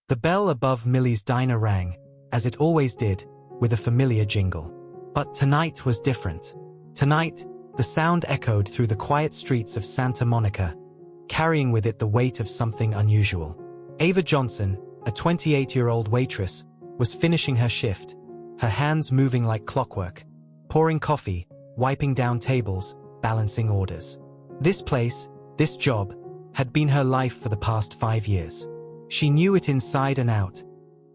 The bell above Millie's diner rang, as it always did, with a familiar jingle. But tonight was different. Tonight, the sound echoed through the quiet streets of Santa Monica, carrying with it the weight of something unusual. Ava Johnson, a 28-year-old waitress, was finishing her shift, her hands moving like clockwork, pouring coffee, wiping down tables, balancing orders. This place, this job, had been her life for the past 5 years. She knew it inside and out,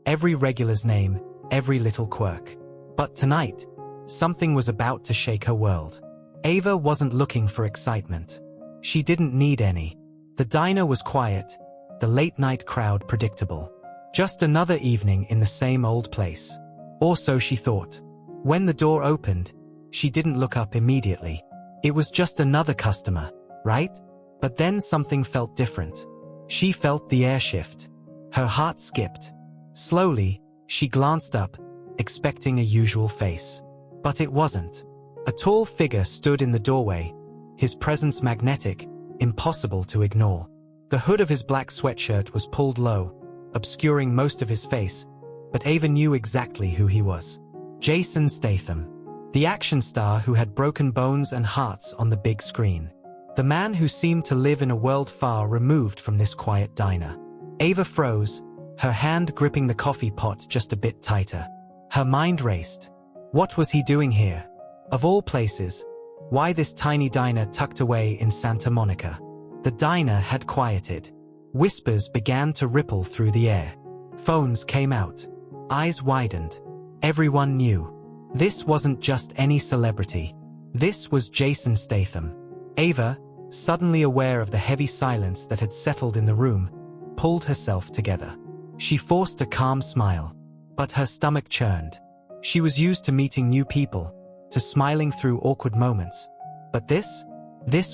every regular's name, every little quirk. But tonight, something was about to shake her world. Ava wasn't looking for excitement. She didn't need any. The diner was quiet, the late-night crowd predictable. Just another evening in the same old place. Or so she thought. When the door opened, she didn't look up immediately. It was just another customer, right? But then something felt different. She felt the air shift. Her heart skipped. Slowly, she glanced up, expecting a usual face. But it wasn't. A tall figure stood in the doorway, his presence magnetic, impossible to ignore. The hood of his black sweatshirt was pulled low, obscuring most of his face, but Ava knew exactly who he was. Jason Statham. The action star who had broken bones and hearts on the big screen. The man who seemed to live in a world far removed from this quiet diner. Ava froze, her hand gripping the coffee pot just a bit tighter. Her mind raced. What was he doing here? Of all places, why this tiny diner tucked away in Santa Monica? The diner had quieted. Whispers began to ripple through the air. Phones came out. Eyes widened. Everyone knew. This wasn't just any celebrity. This was Jason Statham. Ava, suddenly aware of the heavy silence that had settled in the room, pulled herself together. She forced a calm smile, but her stomach churned. She was used to meeting new people, to smiling through awkward moments. But this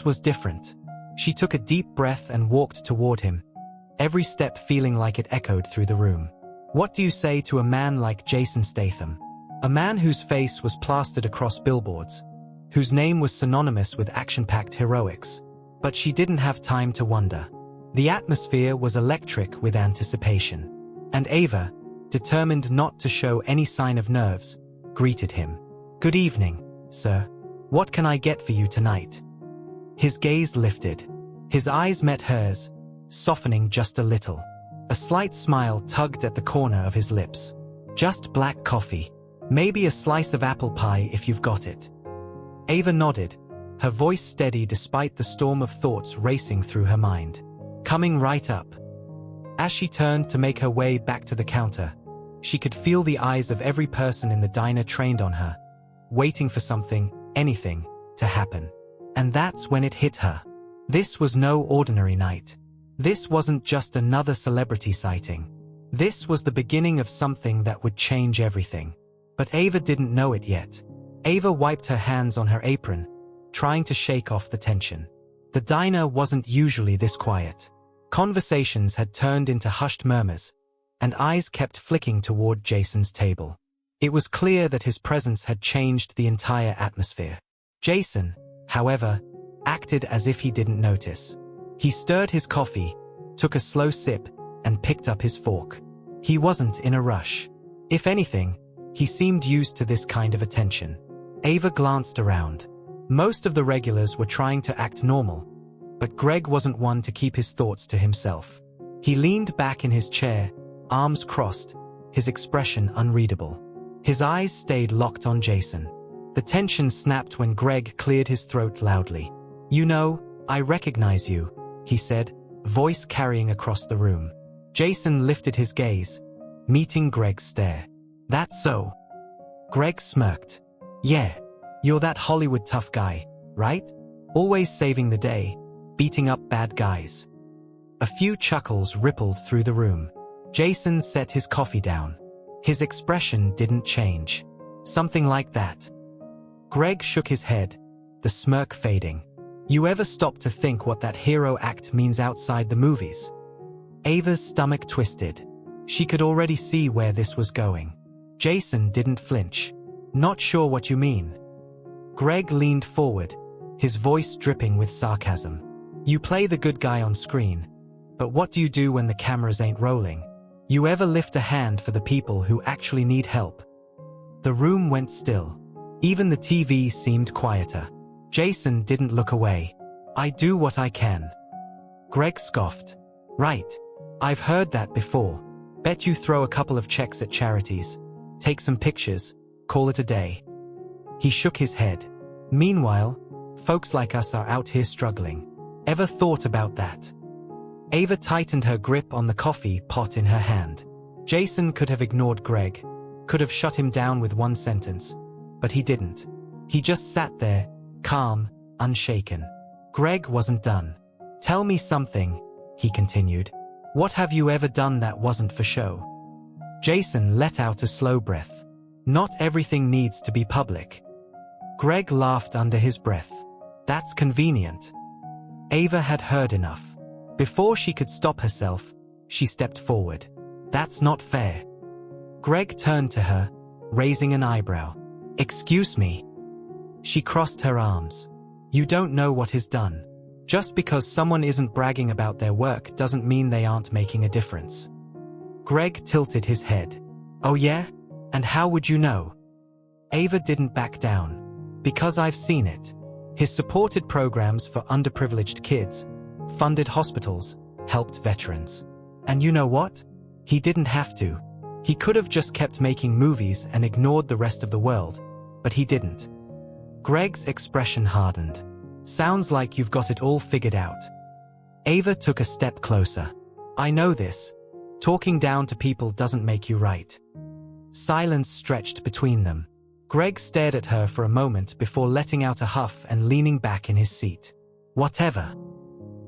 was different. She took a deep breath and walked toward him, every step feeling like it echoed through the room. What do you say to a man like Jason Statham? A man whose face was plastered across billboards, whose name was synonymous with action-packed heroics. But she didn't have time to wonder. The atmosphere was electric with anticipation. And Ava, determined not to show any sign of nerves, greeted him. "Good evening, sir. What can I get for you tonight?" His gaze lifted. His eyes met hers, softening just a little. A slight smile tugged at the corner of his lips. "Just black coffee. Maybe a slice of apple pie if you've got it." Ava nodded, her voice steady despite the storm of thoughts racing through her mind. "Coming right up." As she turned to make her way back to the counter, she could feel the eyes of every person in the diner trained on her, waiting for something, anything, to happen. And that's when it hit her. This was no ordinary night. This wasn't just another celebrity sighting. This was the beginning of something that would change everything. But Ava didn't know it yet. Ava wiped her hands on her apron, trying to shake off the tension. The diner wasn't usually this quiet. Conversations had turned into hushed murmurs, and eyes kept flicking toward Jason's table. It was clear that his presence had changed the entire atmosphere. Jason, however, acted as if he didn't notice. He stirred his coffee, took a slow sip, and picked up his fork. He wasn't in a rush. If anything, he seemed used to this kind of attention. Ava glanced around. Most of the regulars were trying to act normal, but Greg wasn't one to keep his thoughts to himself. He leaned back in his chair, arms crossed, his expression unreadable. His eyes stayed locked on Jason. The tension snapped when Greg cleared his throat loudly. "You know, I recognize you," he said, voice carrying across the room. Jason lifted his gaze, meeting Greg's stare. "That's so?" Greg smirked. "Yeah, you're that Hollywood tough guy, right? Always saving the day, beating up bad guys." A few chuckles rippled through the room. Jason set his coffee down. His expression didn't change. "Something like that." Greg shook his head, the smirk fading. "You ever stop to think what that hero act means outside the movies?" Ava's stomach twisted. She could already see where this was going. Jason didn't flinch. "Not sure what you mean." Greg leaned forward, his voice dripping with sarcasm. "You play the good guy on screen, but what do you do when the cameras ain't rolling? You ever lift a hand for the people who actually need help? The room went still. Even the TV seemed quieter. Jason didn't look away. I do what I can. Greg scoffed. Right. I've heard that before. Bet you throw a couple of checks at charities. Take some pictures. Call it a day. He shook his head. Meanwhile, folks like us are out here struggling. Ever thought about that? Ava tightened her grip on the coffee pot in her hand. Jason could have ignored Greg, could have shut him down with one sentence, but he didn't. He just sat there, calm, unshaken. Greg wasn't done. Tell me something, he continued. What have you ever done that wasn't for show? Jason let out a slow breath. Not everything needs to be public. Greg laughed under his breath. That's convenient. Ava had heard enough. Before she could stop herself, she stepped forward. That's not fair. Greg turned to her, raising an eyebrow. Excuse me. She crossed her arms. You don't know what is done. Just because someone isn't bragging about their work doesn't mean they aren't making a difference. Greg tilted his head. Oh yeah? And how would you know? Ava didn't back down. Because I've seen it. His supported programs for underprivileged kids, funded hospitals, helped veterans. And you know what? He didn't have to. He could have just kept making movies and ignored the rest of the world, but he didn't. Greg's expression hardened. Sounds like you've got it all figured out. Ava took a step closer. I know this. Talking down to people doesn't make you right. Silence stretched between them. Greg stared at her for a moment before letting out a huff and leaning back in his seat. Whatever.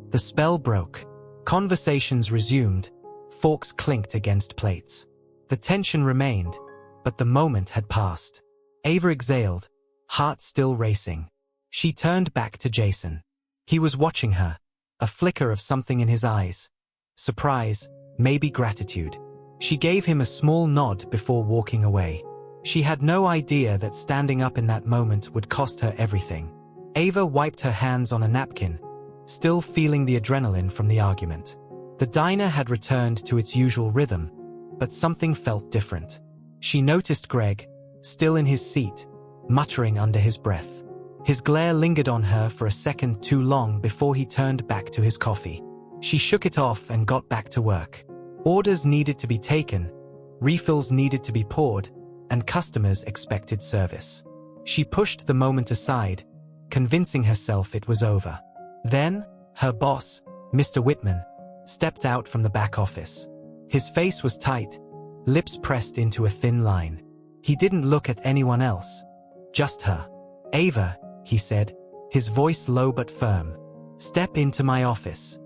The spell broke. Conversations resumed. Forks clinked against plates. The tension remained, but the moment had passed. Ava exhaled, heart still racing. She turned back to Jason. He was watching her, a flicker of something in his eyes. Surprise, maybe gratitude. She gave him a small nod before walking away. She had no idea that standing up in that moment would cost her everything. Ava wiped her hands on a napkin, still feeling the adrenaline from the argument. The diner had returned to its usual rhythm, but something felt different. She noticed Greg, still in his seat, muttering under his breath. His glare lingered on her for a second too long before he turned back to his coffee. She shook it off and got back to work. Orders needed to be taken, refills needed to be poured, and customers expected service. She pushed the moment aside, convincing herself it was over. Then, her boss, Mr. Whitman, stepped out from the back office. His face was tight, lips pressed into a thin line. He didn't look at anyone else, just her. Ava, he said, his voice low but firm. Step into my office.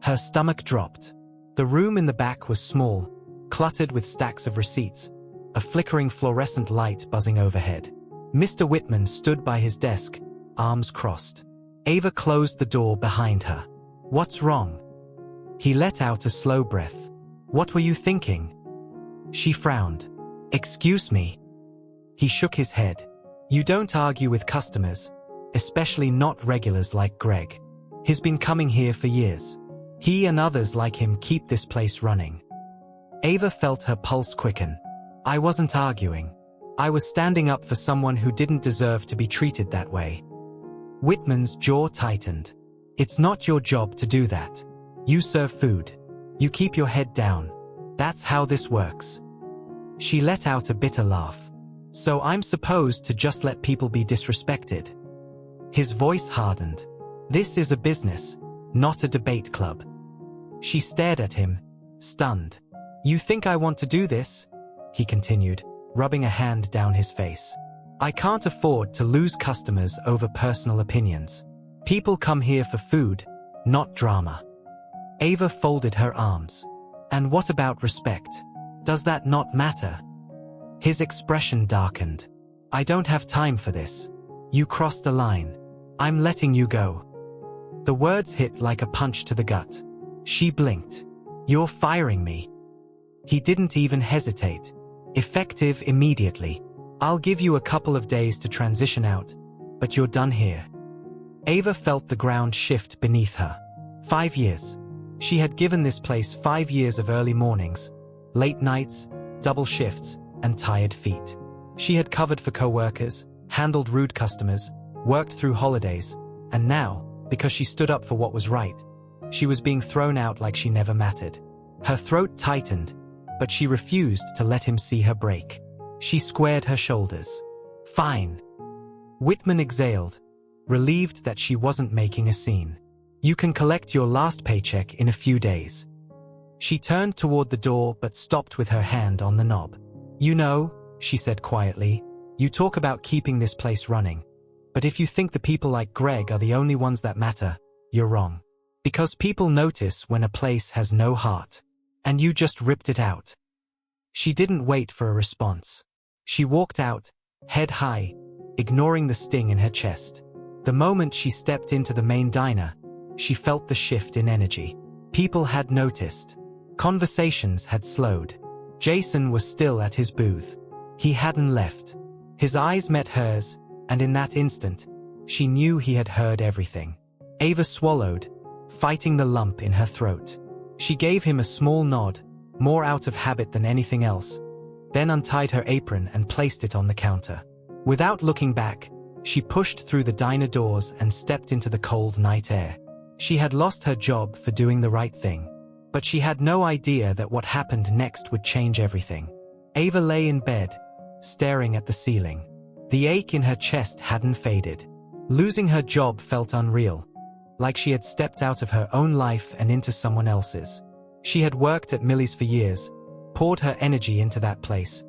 Her stomach dropped. The room in the back was small, cluttered with stacks of receipts, a flickering fluorescent light buzzing overhead. Mr. Whitman stood by his desk, arms crossed. Ava closed the door behind her. What's wrong? He let out a slow breath. What were you thinking? She frowned. Excuse me. He shook his head. You don't argue with customers, especially not regulars like Greg. He's been coming here for years. He and others like him keep this place running. Ava felt her pulse quicken. I wasn't arguing. I was standing up for someone who didn't deserve to be treated that way. Whitman's jaw tightened. It's not your job to do that. You serve food. You keep your head down. That's how this works. She let out a bitter laugh. So I'm supposed to just let people be disrespected? His voice hardened. This is a business, not a debate club. She stared at him, stunned. You think I want to do this? He continued, rubbing a hand down his face. I can't afford to lose customers over personal opinions. People come here for food, not drama. Ava folded her arms. And what about respect? Does that not matter? His expression darkened. I don't have time for this. You crossed a line. I'm letting you go. The words hit like a punch to the gut. She blinked. You're firing me. He didn't even hesitate. Effective immediately. I'll give you a couple of days to transition out, but you're done here. Ava felt the ground shift beneath her. 5 years. She had given this place 5 years of early mornings, Late nights, double shifts, and tired feet. She had covered for co-workers, handled rude customers, worked through holidays, and now, because she stood up for what was right, she was being thrown out like she never mattered. Her throat tightened, but she refused to let him see her break. She squared her shoulders. Fine. Whitman exhaled, relieved that she wasn't making a scene. You can collect your last paycheck in a few days. She turned toward the door but stopped with her hand on the knob. You know, she said quietly, you talk about keeping this place running. But if you think the people like Greg are the only ones that matter, you're wrong. Because people notice when a place has no heart. And you just ripped it out. She didn't wait for a response. She walked out, head high, ignoring the sting in her chest. The moment she stepped into the main diner, she felt the shift in energy. People had noticed. Conversations had slowed. Jason was still at his booth. He hadn't left. His eyes met hers, and in that instant, she knew he had heard everything. Ava swallowed, fighting the lump in her throat. She gave him a small nod, more out of habit than anything else, then untied her apron and placed it on the counter. Without looking back, she pushed through the diner doors and stepped into the cold night air. She had lost her job for doing the right thing, but she had no idea that what happened next would change everything. Ava lay in bed, staring at the ceiling. The ache in her chest hadn't faded. Losing her job felt unreal, like she had stepped out of her own life and into someone else's. She had worked at Millie's for years, poured her energy into that place,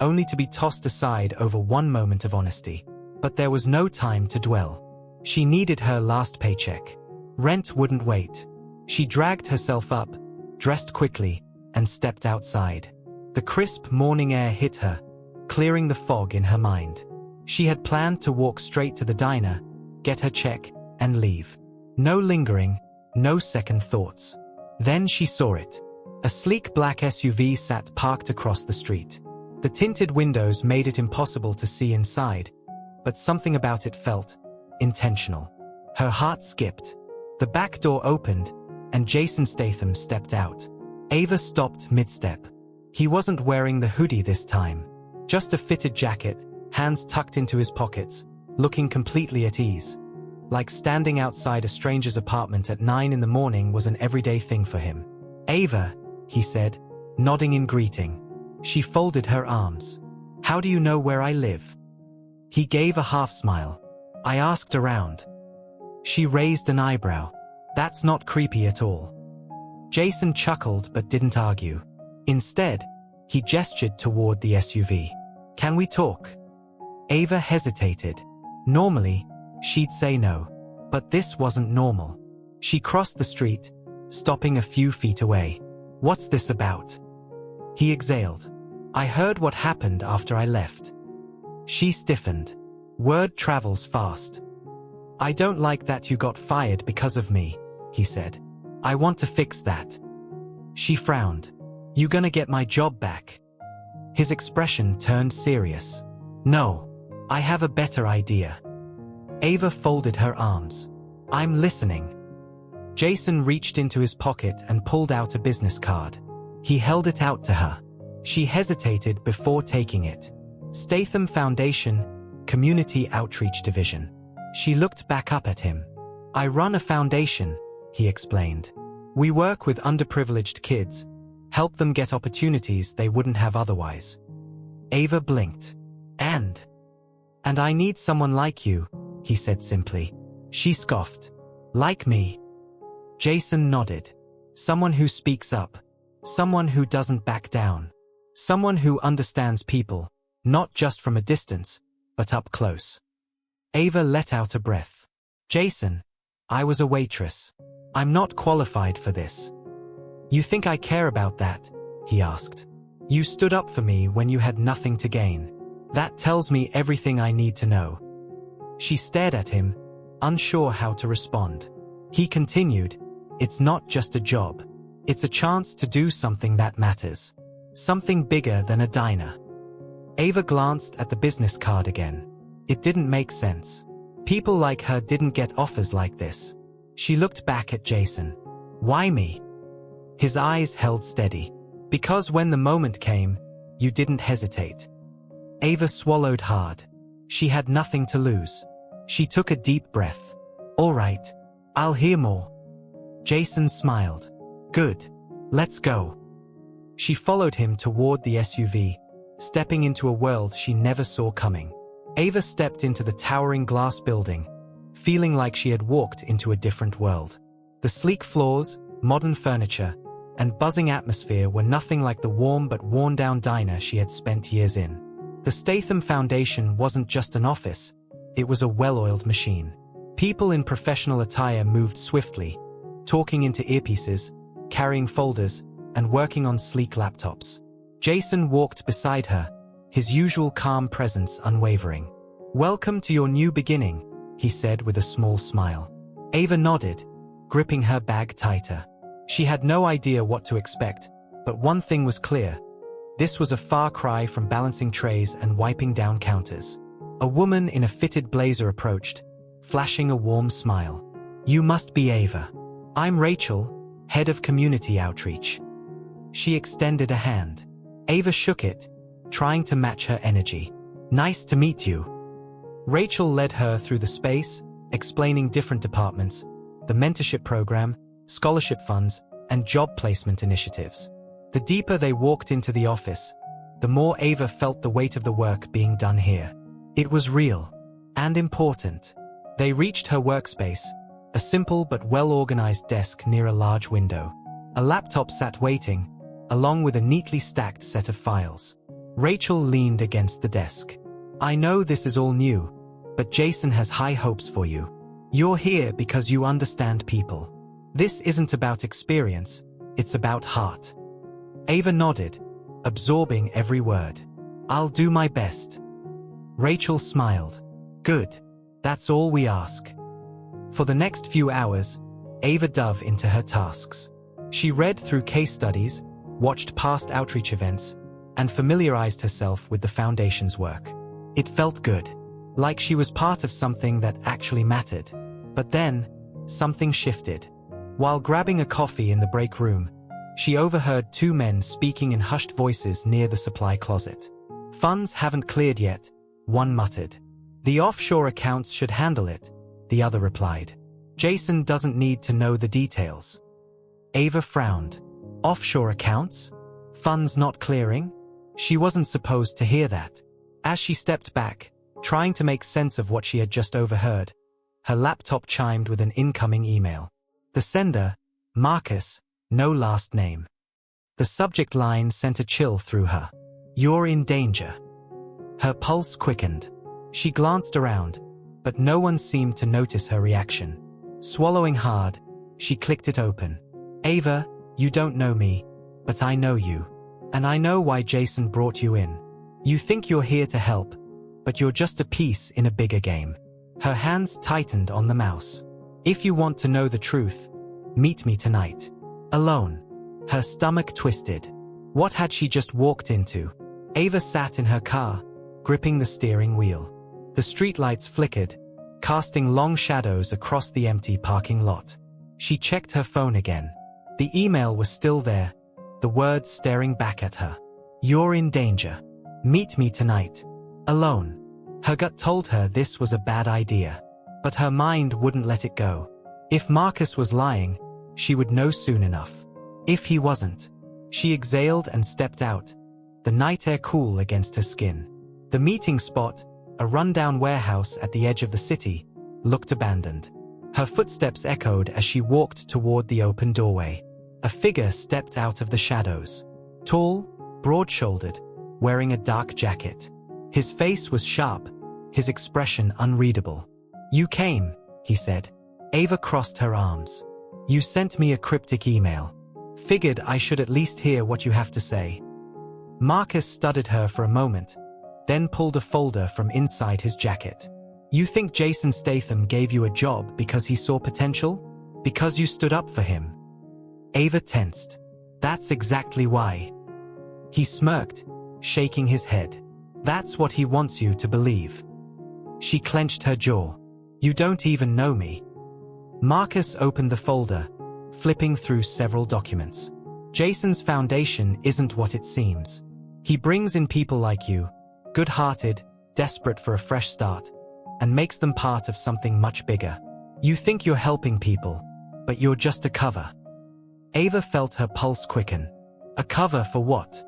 only to be tossed aside over one moment of honesty. But there was no time to dwell. She needed her last paycheck. Rent wouldn't wait. She dragged herself up, dressed quickly, and stepped outside. The crisp morning air hit her, clearing the fog in her mind. She had planned to walk straight to the diner, get her check, and leave. No lingering, no second thoughts. Then she saw it. A sleek black SUV sat parked across the street. The tinted windows made it impossible to see inside, but something about it felt intentional. Her heart skipped. The back door opened, and Jason Statham stepped out. Ava stopped mid-step. He wasn't wearing the hoodie this time. Just a fitted jacket, hands tucked into his pockets, looking completely at ease. Like standing outside a stranger's apartment at 9 in the morning was an everyday thing for him. Ava, he said, nodding in greeting. She folded her arms. How do you know where I live? He gave a half smile. I asked around. She raised an eyebrow. That's not creepy at all. Jason chuckled but didn't argue. Instead, he gestured toward the SUV. Can we talk? Ava hesitated. Normally, she'd say no. But this wasn't normal. She crossed the street, stopping a few feet away. What's this about? He exhaled. I heard what happened after I left. She stiffened. Word travels fast. I don't like that you got fired because of me, he said. I want to fix that. She frowned. You gonna get my job back? His expression turned serious. No, I have a better idea. Ava folded her arms. I'm listening. Jason reached into his pocket and pulled out a business card. He held it out to her. She hesitated before taking it. Statham Foundation, Community Outreach Division. She looked back up at him. I run a foundation, he explained. We work with underprivileged kids, help them get opportunities they wouldn't have otherwise. Ava blinked. And I need someone like you, he said simply. She scoffed. Like me. Jason nodded. Someone who speaks up. Someone who doesn't back down. Someone who understands people, not just from a distance, but up close. Ava let out a breath. Jason, I was a waitress. I'm not qualified for this. You think I care about that? He asked. You stood up for me when you had nothing to gain. That tells me everything I need to know. She stared at him, unsure how to respond. He continued, it's not just a job. It's a chance to do something that matters. Something bigger than a diner. Ava glanced at the business card again. It didn't make sense. People like her didn't get offers like this. She looked back at Jason. Why me? His eyes held steady. Because when the moment came, you didn't hesitate. Ava swallowed hard. She had nothing to lose. She took a deep breath. All right, I'll hear more. Jason smiled. Good. Let's go. She followed him toward the SUV, stepping into a world she never saw coming. Ava stepped into the towering glass building, feeling like she had walked into a different world. The sleek floors, modern furniture, and buzzing atmosphere were nothing like the warm but worn-down diner she had spent years in. The Statham Foundation wasn't just an office, it was a well-oiled machine. People in professional attire moved swiftly, talking into earpieces, carrying folders, and working on sleek laptops. Jason walked beside her, his usual calm presence unwavering. Welcome to your new beginning, he said with a small smile. Ava nodded, gripping her bag tighter. She had no idea what to expect, but one thing was clear. This was a far cry from balancing trays and wiping down counters. A woman in a fitted blazer approached, flashing a warm smile. You must be Ava. I'm Rachel, head of community outreach. She extended a hand. Ava shook it, trying to match her energy. Nice to meet you. Rachel led her through the space, explaining different departments, the mentorship program, scholarship funds, and job placement initiatives. The deeper they walked into the office, the more Ava felt the weight of the work being done here. It was real and important. They reached her workspace, a simple but well-organized desk near a large window. A laptop sat waiting, along with a neatly stacked set of files. Rachel leaned against the desk. I know this is all new, but Jason has high hopes for you. You're here because you understand people. This isn't about experience, it's about heart. Ava nodded, absorbing every word. I'll do my best. Rachel smiled. Good. That's all we ask. For the next few hours, Ava dove into her tasks. She read through case studies, watched past outreach events, and familiarized herself with the foundation's work. It felt good, like she was part of something that actually mattered. But then, something shifted. While grabbing a coffee in the break room, she overheard two men speaking in hushed voices near the supply closet. Funds haven't cleared yet, one muttered. The offshore accounts should handle it, the other replied. Jason doesn't need to know the details. Ava frowned. Offshore accounts? Funds not clearing? She wasn't supposed to hear that. As she stepped back, trying to make sense of what she had just overheard, her laptop chimed with an incoming email. The sender, Marcus, no last name. The subject line sent a chill through her. You're in danger. Her pulse quickened. She glanced around, but no one seemed to notice her reaction. Swallowing hard, she clicked it open. Ava, you don't know me, but I know you. And I know why Jason brought you in. You think you're here to help, but you're just a piece in a bigger game. Her hands tightened on the mouse. If you want to know the truth, meet me tonight. Alone. Her stomach twisted. What had she just walked into? Ava sat in her car, gripping the steering wheel. The streetlights flickered, casting long shadows across the empty parking lot. She checked her phone again. The email was still there, the words staring back at her. You're in danger. Meet me tonight. Alone. Her gut told her this was a bad idea, but her mind wouldn't let it go. If Marcus was lying, she would know soon enough. If he wasn't, she exhaled and stepped out, the night air cool against her skin. The meeting spot, a rundown warehouse at the edge of the city, looked abandoned. Her footsteps echoed as she walked toward the open doorway. A figure stepped out of the shadows. Tall, broad-shouldered, wearing a dark jacket. His face was sharp, his expression unreadable. You came, he said. Ava crossed her arms. You sent me a cryptic email. Figured I should at least hear what you have to say. Marcus studied her for a moment, then pulled a folder from inside his jacket. You think Jason Statham gave you a job because he saw potential? Because you stood up for him? Ava tensed. That's exactly why. He smirked, shaking his head. That's what he wants you to believe. She clenched her jaw. You don't even know me. Marcus opened the folder, flipping through several documents. Jason's foundation isn't what it seems. He brings in people like you, good-hearted, desperate for a fresh start, and makes them part of something much bigger. You think you're helping people, but you're just a cover. Ava felt her pulse quicken. A cover for what?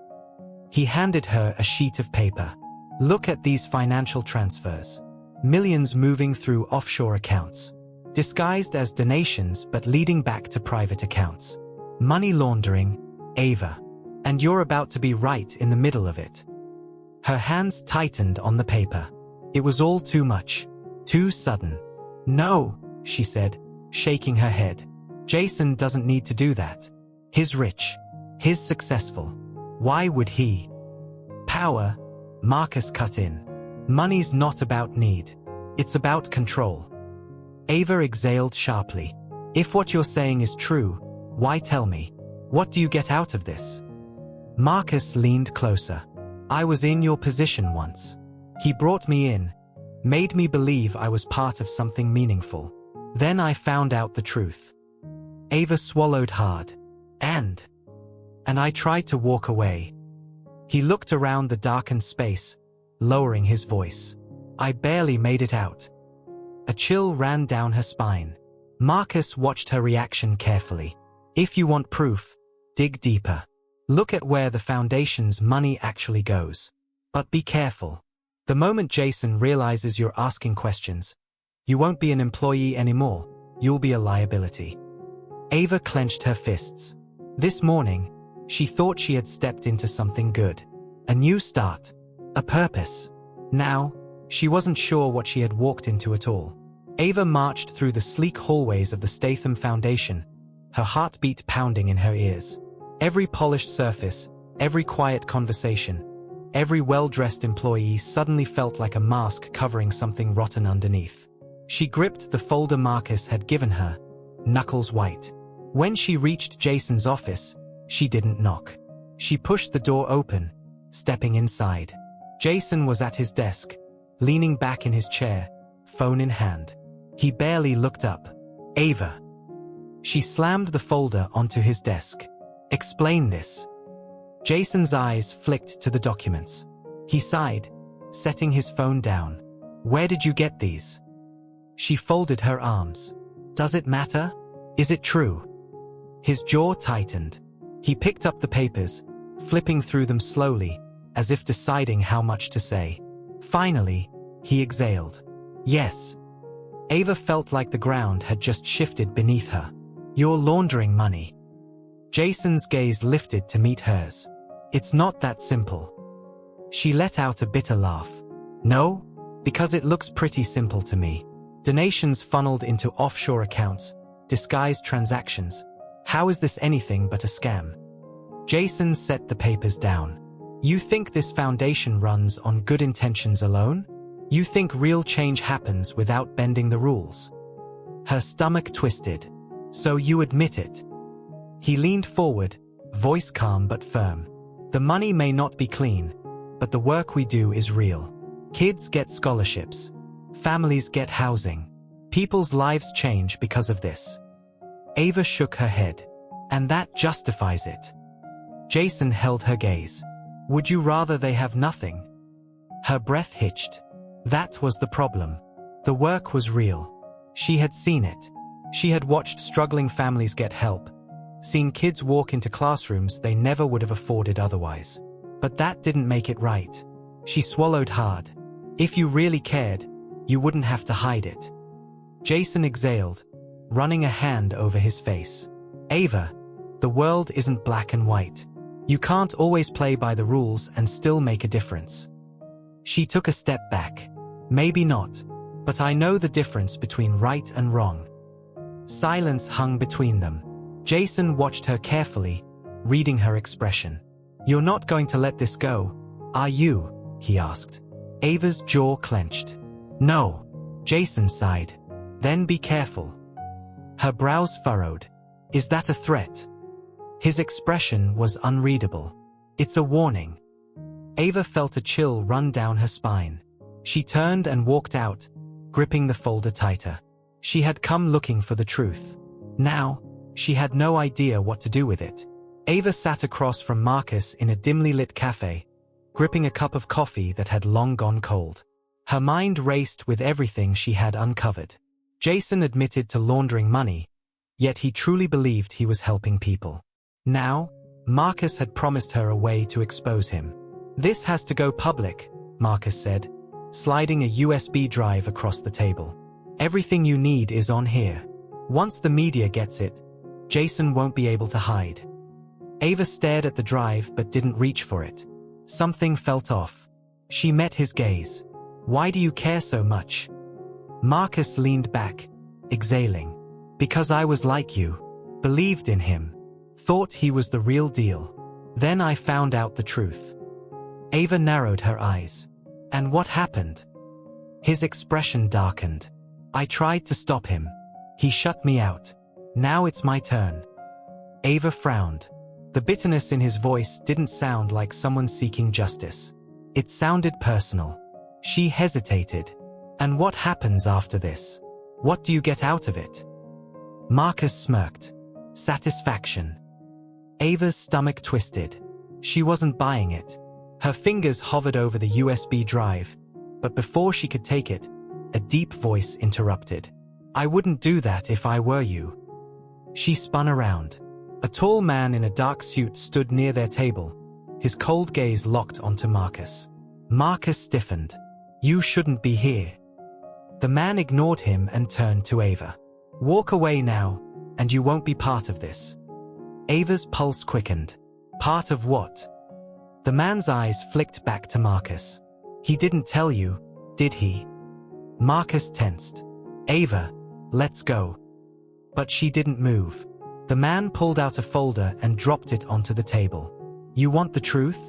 He handed her a sheet of paper. Look at these financial transfers. Millions moving through offshore accounts. Disguised as donations but leading back to private accounts. Money laundering, Ava. And you're about to be right in the middle of it. Her hands tightened on the paper. It was all too much. Too sudden. No, she said, shaking her head. Jason doesn't need to do that. He's rich. He's successful. Why would he? Power, Marcus cut in. Money's not about need. It's about control. Ava exhaled sharply. If what you're saying is true, why tell me? What do you get out of this? Marcus leaned closer. I was in your position once. He brought me in, made me believe I was part of something meaningful. Then I found out the truth. Ava swallowed hard. And I tried to walk away. He looked around the darkened space, lowering his voice. I barely made it out. A chill ran down her spine. Marcus watched her reaction carefully. If you want proof, dig deeper. Look at where the foundation's money actually goes. But be careful. The moment Jason realizes you're asking questions, you won't be an employee anymore. You'll be a liability. Ava clenched her fists. This morning, she thought she had stepped into something good. A new start. A purpose. Now, she wasn't sure what she had walked into at all. Ava marched through the sleek hallways of the Statham Foundation, her heartbeat pounding in her ears. Every polished surface, every quiet conversation, every well-dressed employee suddenly felt like a mask covering something rotten underneath. She gripped the folder Marcus had given her, knuckles white. When she reached Jason's office, she didn't knock. She pushed the door open, stepping inside. Jason was at his desk, leaning back in his chair, phone in hand. He barely looked up. Ava. She slammed the folder onto his desk. Explain this. Jason's eyes flicked to the documents. He sighed, setting his phone down. Where did you get these? She folded her arms. Does it matter? Is it true? His jaw tightened. He picked up the papers, flipping through them slowly, as if deciding how much to say. Finally, he exhaled. Yes. Ava felt like the ground had just shifted beneath her. You're laundering money. Jason's gaze lifted to meet hers. It's not that simple. She let out a bitter laugh. No, because it looks pretty simple to me. Donations funneled into offshore accounts, disguised transactions. How is this anything but a scam? Jason set the papers down. You think this foundation runs on good intentions alone? You think real change happens without bending the rules? Her stomach twisted. So you admit it? He leaned forward, voice calm but firm. The money may not be clean, but the work we do is real. Kids get scholarships. Families get housing. People's lives change because of this. Ava shook her head. And that justifies it. Jason held her gaze. Would you rather they have nothing? Her breath hitched. That was the problem. The work was real. She had seen it. She had watched struggling families get help, seen kids walk into classrooms they never would have afforded otherwise. But that didn't make it right. She swallowed hard. If you really cared, you wouldn't have to hide it. Jason exhaled, running a hand over his face. Ava, the world isn't black and white. You can't always play by the rules and still make a difference. She took a step back. Maybe not, but I know the difference between right and wrong. Silence hung between them. Jason watched her carefully, reading her expression. You're not going to let this go, are you? He asked. Ava's jaw clenched. No, Jason sighed. Then be careful. Her brows furrowed. Is that a threat? His expression was unreadable. It's a warning. Ava felt a chill run down her spine. She turned and walked out, gripping the folder tighter. She had come looking for the truth. Now, she had no idea what to do with it. Ava sat across from Marcus in a dimly lit cafe, gripping a cup of coffee that had long gone cold. Her mind raced with everything she had uncovered. Jason admitted to laundering money, yet he truly believed he was helping people. Now, Marcus had promised her a way to expose him. "This has to go public," Marcus said, sliding a USB drive across the table. "Everything you need is on here. Once the media gets it, Jason won't be able to hide." Ava stared at the drive but didn't reach for it. Something felt off. She met his gaze. "Why do you care so much?" Marcus leaned back, exhaling. "Because I was like you. Believed in him. Thought he was the real deal. Then I found out the truth." Ava narrowed her eyes. "And what happened?" His expression darkened. "I tried to stop him. He shut me out. Now it's my turn." Ava frowned. The bitterness in his voice didn't sound like someone seeking justice. It sounded personal. She hesitated. "And what happens after this? What do you get out of it?" Marcus smirked. "Satisfaction." Ava's stomach twisted. She wasn't buying it. Her fingers hovered over the USB drive, but before she could take it, a deep voice interrupted. "I wouldn't do that if I were you." She spun around. A tall man in a dark suit stood near their table, his cold gaze locked onto Marcus. Marcus stiffened. "You shouldn't be here." The man ignored him and turned to Ava. "Walk away now, and you won't be part of this." Ava's pulse quickened. "Part of what?" The man's eyes flicked back to Marcus. "He didn't tell you, did he?" Marcus tensed. "Ava, let's go." But she didn't move. The man pulled out a folder and dropped it onto the table. "You want the truth?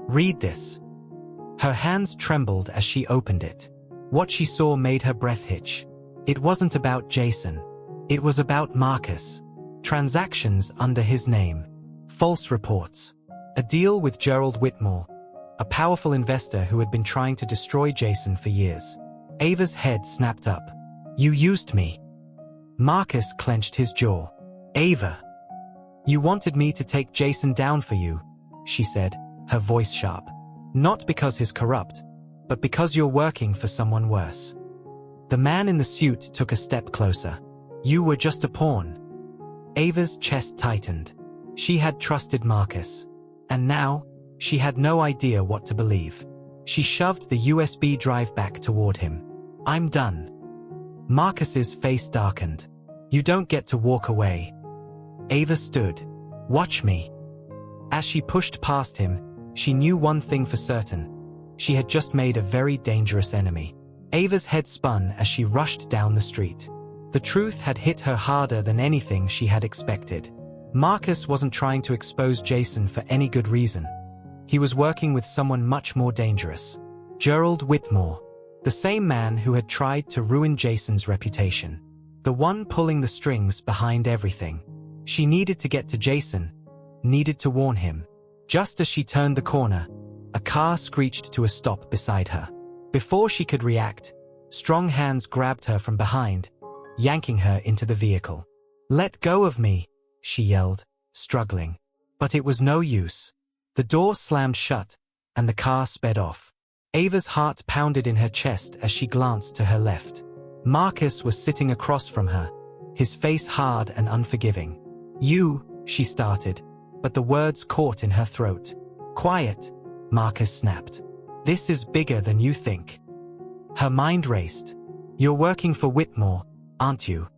Read this." Her hands trembled as she opened it. What she saw made her breath hitch. It wasn't about Jason. It was about Marcus. Transactions under his name. False reports. A deal with Gerald Whitmore, a powerful investor who had been trying to destroy Jason for years. Ava's head snapped up. "You used me." Marcus clenched his jaw. "Ava, you wanted me to take Jason down for you," she said, her voice sharp. "Not because he's corrupt, but because you're working for someone worse." The man in the suit took a step closer. "You were just a pawn." Ava's chest tightened. She had trusted Marcus. And now, she had no idea what to believe. She shoved the USB drive back toward him. "I'm done." Marcus's face darkened. "You don't get to walk away." Ava stood. "Watch me." As she pushed past him, she knew one thing for certain. She had just made a very dangerous enemy. Ava's head spun as she rushed down the street. The truth had hit her harder than anything she had expected. Marcus wasn't trying to expose Jason for any good reason. He was working with someone much more dangerous. Gerald Whitmore. The same man who had tried to ruin Jason's reputation. The one pulling the strings behind everything. She needed to get to Jason, needed to warn him. Just as she turned the corner, a car screeched to a stop beside her. Before she could react, strong hands grabbed her from behind, yanking her into the vehicle. "Let go of me," she yelled, struggling. But it was no use. The door slammed shut, and the car sped off. Ava's heart pounded in her chest as she glanced to her left. Marcus was sitting across from her, his face hard and unforgiving. "You," she started, but the words caught in her throat. "Quiet," Marcus snapped. "This is bigger than you think." Her mind raced. "You're working for Whitmore, aren't you?"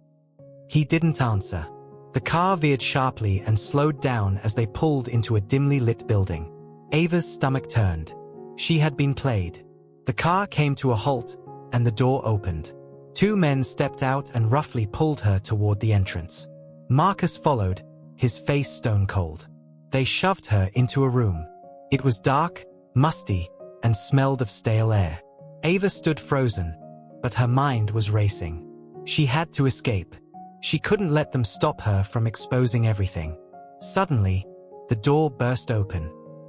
He didn't answer. The car veered sharply and slowed down as they pulled into a dimly lit building. Ava's stomach turned. She had been played. The car came to a halt, and the door opened. Two men stepped out and roughly pulled her toward the entrance. Marcus followed, his face stone cold. They shoved her into a room. It was dark, musty, and smelled of stale air. Ava stood frozen, but her mind was racing. She had to escape. She couldn't let them stop her from exposing everything. Suddenly, the door burst open.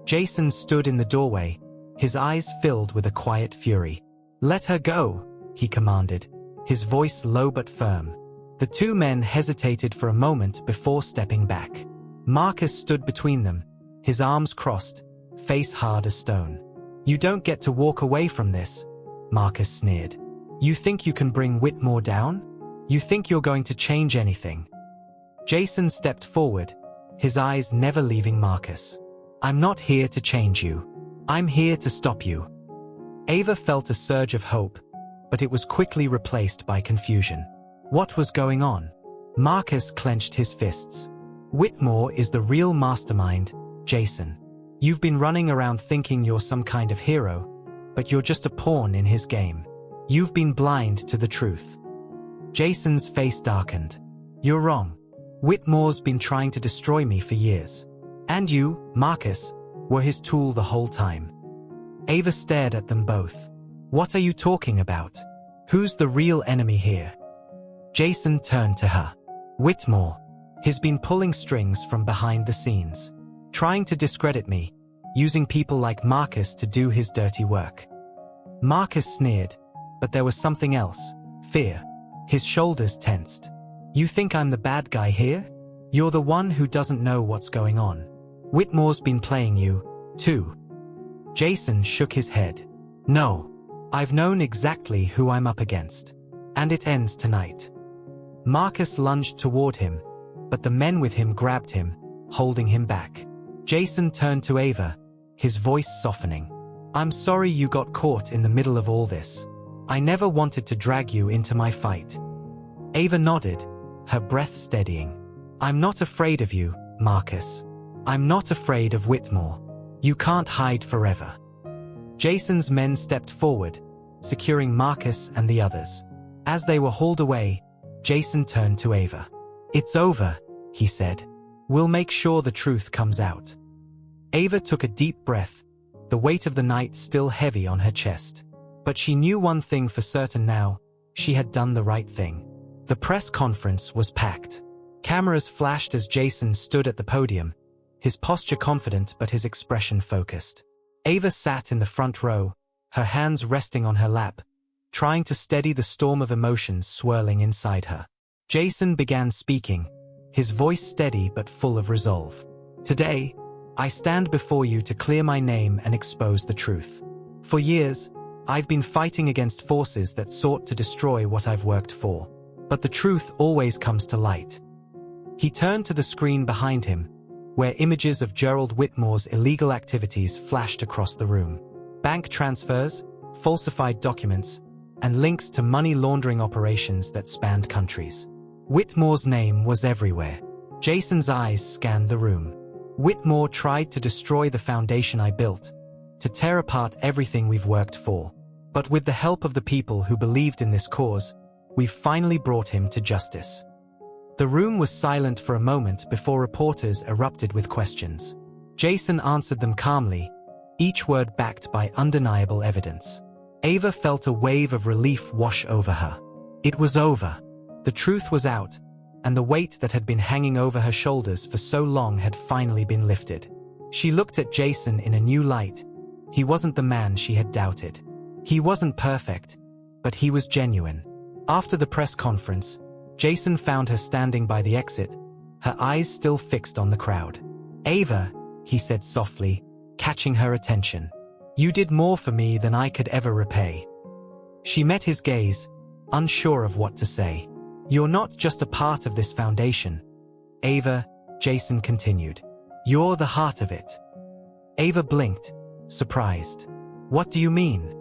Jason stood in the doorway, his eyes filled with a quiet fury. "Let her go," he commanded, his voice low but firm. The two men hesitated for a moment before stepping back. Marcus stood between them, his arms crossed, face hard as stone. "You don't get to walk away from this," Marcus sneered. "You think you can bring Whitmore down? You think you're going to change anything?" Jason stepped forward, his eyes never leaving Marcus. "I'm not here to change you. I'm here to stop you." Ava felt a surge of hope, but it was quickly replaced by confusion. What was going on? Marcus clenched his fists. "Whitmore is the real mastermind, Jason. You've been running around thinking you're some kind of hero, but you're just a pawn in his game. You've been blind to the truth." Jason's face darkened. "You're wrong. Whitmore's been trying to destroy me for years. And you, Marcus, were his tool the whole time." Ava stared at them both. "What are you talking about? Who's the real enemy here?" Jason turned to her. "Whitmore. He's been pulling strings from behind the scenes, trying to discredit me, using people like Marcus to do his dirty work." Marcus sneered, but there was something else, fear. His shoulders tensed. "You think I'm the bad guy here? You're the one who doesn't know what's going on. Whitmore's been playing you, too." Jason shook his head. "No. I've known exactly who I'm up against. And it ends tonight." Marcus lunged toward him, but the men with him grabbed him, holding him back. Jason turned to Ava, his voice softening. "I'm sorry you got caught in the middle of all this. I never wanted to drag you into my fight." Ava nodded, her breath steadying. "I'm not afraid of you, Marcus. I'm not afraid of Whitmore. You can't hide forever." Jason's men stepped forward, securing Marcus and the others. As they were hauled away, Jason turned to Ava. "It's over," he said. "We'll make sure the truth comes out." Ava took a deep breath, the weight of the night still heavy on her chest. But she knew one thing for certain now: she had done the right thing. The press conference was packed. Cameras flashed as Jason stood at the podium, his posture confident but his expression focused. Ava sat in the front row, her hands resting on her lap, trying to steady the storm of emotions swirling inside her. Jason began speaking, his voice steady but full of resolve. "Today, I stand before you to clear my name and expose the truth. For years, I've been fighting against forces that sought to destroy what I've worked for. But the truth always comes to light." He turned to the screen behind him, where images of Gerald Whitmore's illegal activities flashed across the room. Bank transfers, falsified documents, and links to money laundering operations that spanned countries. Whitmore's name was everywhere. Jason's eyes scanned the room. "Whitmore tried to destroy the foundation I built, to tear apart everything we've worked for. But with the help of the people who believed in this cause, we've finally brought him to justice." The room was silent for a moment before reporters erupted with questions. Jason answered them calmly, each word backed by undeniable evidence. Ava felt a wave of relief wash over her. It was over. The truth was out, and the weight that had been hanging over her shoulders for so long had finally been lifted. She looked at Jason in a new light. He wasn't the man she had doubted. He wasn't perfect, but he was genuine. After the press conference, Jason found her standing by the exit, her eyes still fixed on the crowd. "Ava," he said softly, catching her attention. "You did more for me than I could ever repay." She met his gaze, unsure of what to say. "You're not just a part of this foundation, Ava," Jason continued. "You're the heart of it." Ava blinked, surprised. "What do you mean?"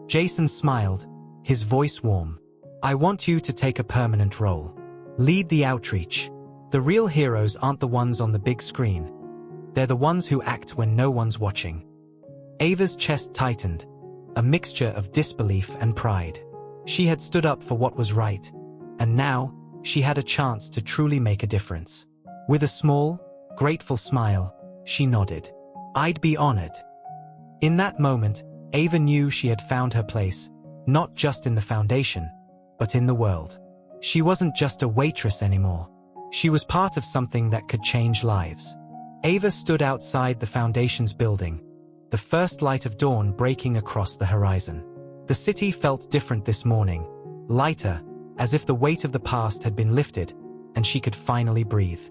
Jason smiled, his voice warm. "I want you to take a permanent role. Lead the outreach. The real heroes aren't the ones on the big screen. They're the ones who act when no one's watching." Ava's chest tightened, a mixture of disbelief and pride. She had stood up for what was right, and now she had a chance to truly make a difference. With a small, grateful smile, she nodded. "I'd be honored." In that moment, Ava knew she had found her place, not just in the foundation, but in the world. She wasn't just a waitress anymore. She was part of something that could change lives. Ava stood outside the foundation's building, the first light of dawn breaking across the horizon. The city felt different this morning, lighter, as if the weight of the past had been lifted, and she could finally breathe.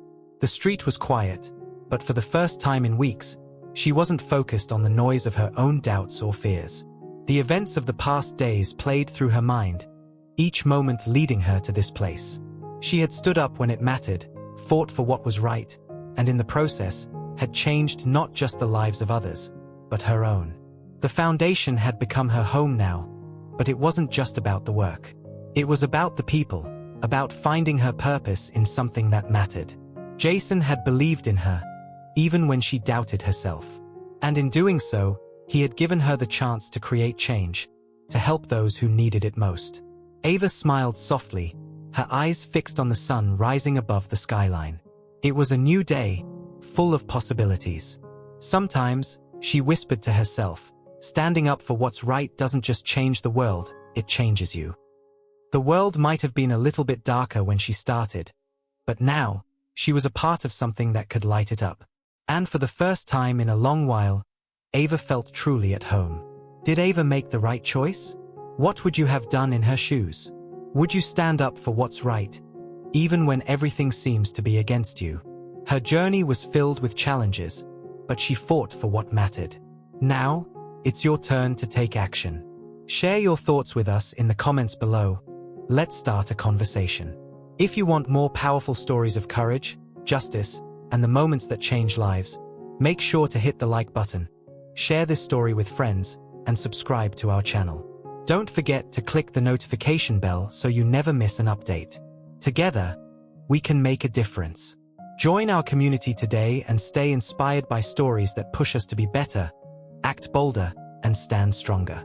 The street was quiet, but for the first time in weeks, she wasn't focused on the noise of her own doubts or fears. The events of the past days played through her mind, each moment leading her to this place. She had stood up when it mattered, fought for what was right, and in the process, had changed not just the lives of others, but her own. The foundation had become her home now, but it wasn't just about the work. It was about the people, about finding her purpose in something that mattered. Jason had believed in her, even when she doubted herself. And in doing so, he had given her the chance to create change, to help those who needed it most. Ava smiled softly, her eyes fixed on the sun rising above the skyline. It was a new day, full of possibilities. Sometimes, she whispered to herself, standing up for what's right doesn't just change the world, it changes you. The world might have been a little bit darker when she started, but now, she was a part of something that could light it up. And for the first time in a long while, Ava felt truly at home. Did Ava make the right choice? What would you have done in her shoes? Would you stand up for what's right, even when everything seems to be against you? Her journey was filled with challenges, but she fought for what mattered. Now, it's your turn to take action. Share your thoughts with us in the comments below. Let's start a conversation. If you want more powerful stories of courage, justice, and the moments that change lives, make sure to hit the like button, share this story with friends, and subscribe to our channel. Don't forget to click the notification bell so you never miss an update. Together, we can make a difference. Join our community today and stay inspired by stories that push us to be better, act bolder, and stand stronger.